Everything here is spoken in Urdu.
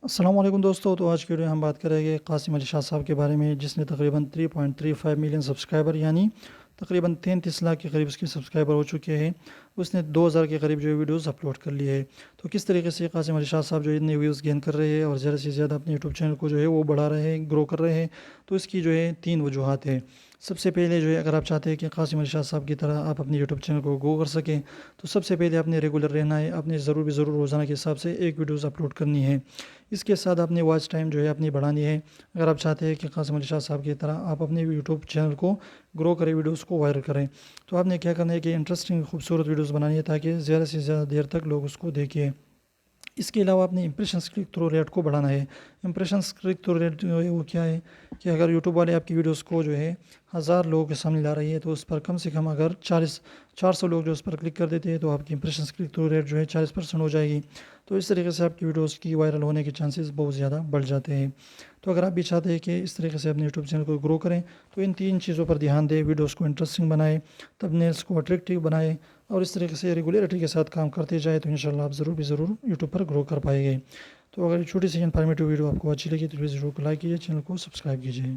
السلام علیکم دوستو، تو آج کی ویڈیو ہم بات کریں گے قاسم علی شاہ صاحب کے بارے میں، جس نے تقریباً 3.35 ملین سبسکرائبر یعنی تقریباً 33 لاکھ کے قریب اس کے سبسکرائبر ہو چکے ہیں۔ اس نے 2000 کے قریب جو ہے ویڈیوز اپلوڈ کر لی ہے۔ تو کس طریقے سے قاسم علی شاہ صاحب جو اتنے ویوز گین کر رہے ہیں اور زیادہ سے زیادہ اپنے یوٹیوب چینل کو جو ہے وہ بڑھا رہے ہیں، گرو کر رہے ہیں، تو اس کی جو ہے 3 وجوہات ہیں۔ سب سے پہلے جو ہے اگر آپ چاہتے ہیں کہ قاسم علی شاہ صاحب کی طرح آپ اپنے یوٹیوب چینل کو گرو کر سکیں، تو سب سے پہلے آپ نے ریگولر رہنا ہے، آپ نے ضرور روزانہ کے حساب سے ایک ویڈیوز اپلوڈ کرنی ہے۔ اس کے ساتھ آپ نے واچ ٹائم جو ہے اپنی بڑھانی ہے۔ اگر آپ چاہتے ہیں کہ قاسم علی شاہ صاحب کی طرح آپ اپنے یوٹیوب چینل کو گرو کریں، ویڈیوز کو وائرل کریں، تو آپ نے کیا کرنا ہے کہ انٹرسٹنگ خوبصورت ویڈیوز بنانی ہے تاکہ زیادہ سے زیادہ دیر تک لوگ اس کو دیکھیں۔ اس کے علاوہ اپنے امپریشنس کلک تھرو ریٹ کو بڑھانا ہے۔ امپریشنس کلک تھرو ریٹ جو ہے وہ کیا ہے کہ اگر یوٹیوب والے آپ کی ویڈیوز کو جو ہے 1000 لوگوں کے سامنے لا رہی ہے، تو اس پر کم سے کم اگر 400 لوگ جو اس پر کلک کر دیتے ہیں، تو آپ کی امپریشنس کلک تھرو ریٹ جو ہے 40% ہو جائے گی۔ تو اس طریقے سے آپ کی ویڈیوز کی وائرل ہونے کے چانسز بہت زیادہ بڑھ جاتے ہیں۔ تو اگر آپ بھی چاہتے ہیں کہ اس طریقے سے اپنے یوٹیوب چینل کو گرو کریں، تو ان 3 چیزوں پر دھیان دیں۔ ویڈیوز کو انٹرسٹنگ بنائیں، تھمبنیلز کو اٹریکٹیو بنائیں، اور اس طریقے سے ریگولیرٹی کے ساتھ کام کرتے جائے، تو انشاءاللہ آپ ضرور یوٹیوب پر گرو کر پائیں گے۔ تو اگر چھوٹی سی انفارمیٹیو ویڈیو آپ کو اچھی لگی تو پلیز ضرور کو لائک کیجیے، چینل کو سبسکرائب کیجیے۔